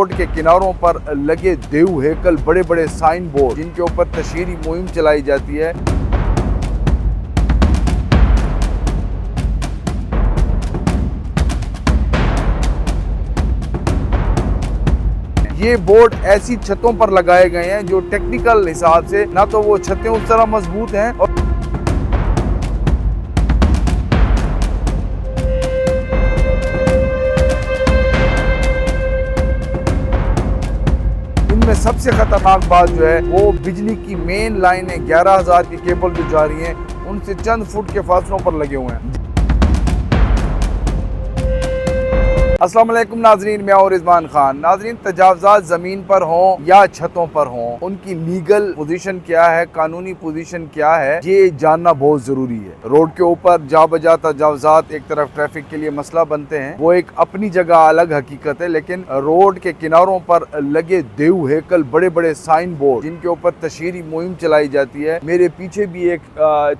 Road के किनारों पर लगे देव हैकल, बड़े बड़े साइन बोर्ड जिनके ऊपर तशहीरी मुहिम चलाई जाती है। ये बोर्ड ऐसी छतों पर लगाए गए हैं जो टेक्निकल हिसाब से ना तो वो छतें उस तरह मजबूत हैं और इनमें सबसे खतरनाक बात जो है वो बिजली की मेन लाइनें 11,000 की केबल जो जा रही हैं उनसे चंद फुट के फासलों पर लगे हुए हैं। अस्सलाम वालेकुम नाजरीन, मैं और रिजवान खान। नाजरीन, तजावुज़ात ज़मीन पर हों या छतों पर हों, उनकी लीगल पोजीशन क्या है, कानूनी पोजीशन क्या है, ये जानना बहुत ज़रूरी है। रोड के ऊपर जा बजा तजावुज़ात एक तरफ ट्रैफिक के लिए मसला बनते हैं, वो एक अपनी जगह अलग हकीकत है, लेकिन रोड के किनारों पर लगे देव हैकल, बड़े बड़े साइन बोर्ड जिनके ऊपर तशहीरी मुहिम चलाई जाती है। मेरे पीछे भी एक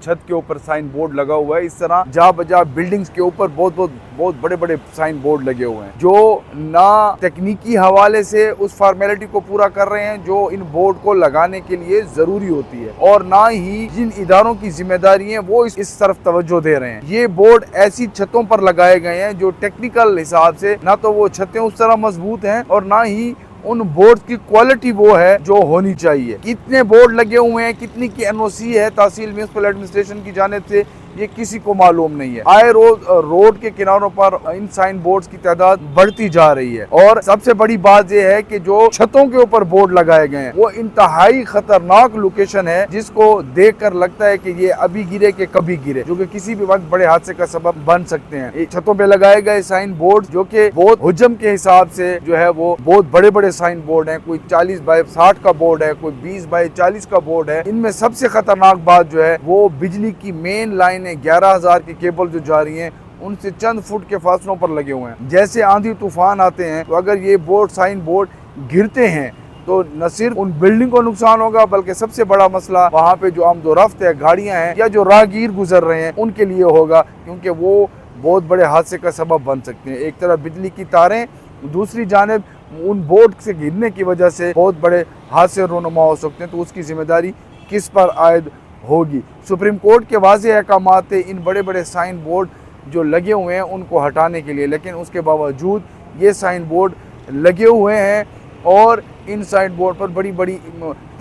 छत के ऊपर साइन बोर्ड लगा हुआ है। इस तरह जा बजा बिल्डिंग्स के ऊपर बहुत बड़े बड़े साइन बोर्ड लगे हुए हैं जो ना तकनीकी हवाले से उस फॉर्मेलिटी को पूरा कर रहे हैं जो इन बोर्ड को लगाने के लिए जरूरी होती है, और ना ही जिन इदारों की जिम्मेदारी है वो इस तरफ तवज्जो दे रहे हैं। ये बोर्ड ऐसी छतों पर लगाए गए हैं जो टेक्निकल हिसाब से ना तो वो छतें उस तरह मजबूत हैं और ना ही उन बोर्ड की क्वालिटी वो है जो होनी चाहिए। कितने बोर्ड लगे हुए हैं, कितनी की एनओसी है तहसील म्युनिसिपल एडमिनिस्ट्रेशन की जानिब से, ये किसी को मालूम नहीं है। आए रोज रोड के किनारों पर इन साइन बोर्ड्स की तादाद बढ़ती जा रही है, और सबसे बड़ी बात यह है कि जो छतों के ऊपर बोर्ड लगाए गए हैं वो इंतहाई खतरनाक लोकेशन है, जिसको देखकर लगता है कि ये अभी गिरे के कभी गिरे, जो कि किसी भी वक्त बड़े हादसे का सबब बन सकते हैं। छतों पे लगाए गए साइन बोर्ड जो कि बहुत हुजम के हिसाब से जो है वो बहुत बड़े बड़े साइन बोर्ड हैं, कोई 40 बाय 60 का बोर्ड है, कोई 20 बाय 40 का बोर्ड है। इनमें सबसे खतरनाक बात जो है वो बिजली की मेन लाइन 11,000 की केबल जो जा रही हैं उनसे चंद फुट के फासलों पर लगे हुए हैं। जैसे आंधी तूफान आते हैं तो अगर ये बोर्ड साइन बोर्ड गिरते हैं तो न सिर्फ उन बिल्डिंग को नुकसान होगा, बल्कि सबसे बड़ा मसला वहाँ पे जो आमदोरफ्त है, गाड़ियाँ हैं या जो राहगीर गुजर रहे हैं उनके लिए होगा, क्योंकि वो बहुत बड़े हादसे का सबब बन सकते हैं। एक तरफ बिजली की तारें, दूसरी जानिब उन बोर्ड से गिरने की वजह से बहुत बड़े हादसे रोनुमा हो सकते हैं। तो उसकी जिम्मेदारी किस पर आयद होगी? सुप्रीम कोर्ट के वाज़ेह अहकामात इन बड़े बड़े साइन बोर्ड जो लगे हुए हैं उनको हटाने के लिए, लेकिन उसके बावजूद ये साइन बोर्ड लगे हुए हैं और इन साइन बोर्ड पर बड़ी बड़ी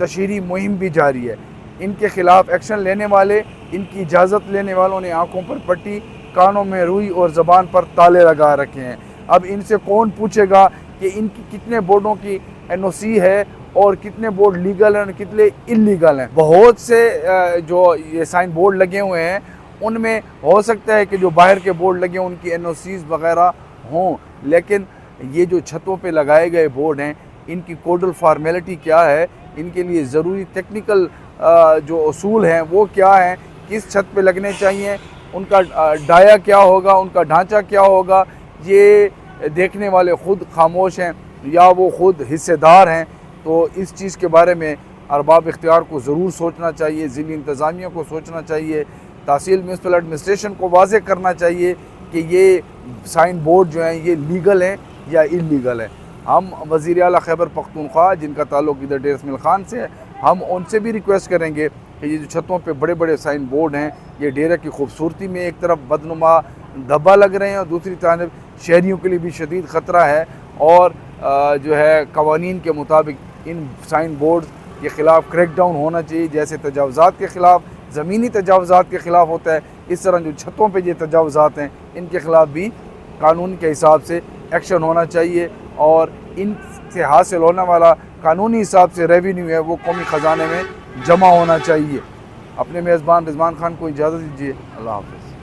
तशहीरी मुहिम भी जारी है। इनके खिलाफ एक्शन लेने वाले, इनकी इजाज़त लेने वालों ने आंखों पर पट्टी, कानों में रुई और ज़बान पर ताले लगा रखे हैं। अब इनसे कौन पूछेगा कि इनकी कितने बोर्डों की एनओसी है और कितने बोर्ड लीगल हैं और कितने इलीगल हैं। बहुत से जो ये साइन बोर्ड लगे हुए हैं उनमें हो सकता है कि जो बाहर के बोर्ड लगे हैं उनकी एनओसीज वगैरह हों, लेकिन ये जो छतों पे लगाए गए बोर्ड हैं इनकी कोडल फॉर्मेलिटी क्या है, इनके लिए ज़रूरी टेक्निकल जो उसूल हैं वो क्या हैं, किस छत पे लगने चाहिए, उनका डाया क्या होगा, उनका ढांचा क्या होगा, ये देखने वाले ख़ुद खामोश हैं या वो ख़ुद हिस्सेदार हैं। तो इस चीज़ के बारे में अरबाब इख्तियार को ज़रूर सोचना चाहिए, ज़िली इंतज़ामिया को सोचना चाहिए, तहसील म्युनिसिपल एडमिनिस्ट्रेशन को वाज़ेह करना चाहिए कि ये साइन बोर्ड जो हैं ये लीगल हैं या इलीगल हैं। हम वज़ीर आला खैबर पख्तूनख्वा जिनका ताल्लुक़ इधर डेरा इस्माइल खान से है, हम उनसे भी रिक्वेस्ट करेंगे कि ये जो छतों पे बड़े बड़े साइन बोर्ड हैं ये डेरा की खूबसूरती में एक तरफ बदनुमा धब्बा लग रहे हैं और दूसरी तरफ शहरियों के लिए भी शदीद ख़तरा है, और जो है कवानीन के मुताबिक इन साइन बोर्ड के ख़िलाफ़ क्रैक डाउन होना चाहिए। जैसे तजावुज़ात के ख़िलाफ़, ज़मीनी तजावुज़ात के ख़िलाफ़ होता है, इस तरह जो छतों पे ये तजावुज़ात हैं इनके ख़िलाफ़ भी कानून के हिसाब से एक्शन होना चाहिए, और इनसे हासिल होने वाला कानूनी हिसाब से रेवेन्यू है वो कौमी ख़जाने में जमा होना चाहिए। अपने मेज़बान रिजवान खान को इजाज़त दीजिए। अल्लाह हाफ़िज़।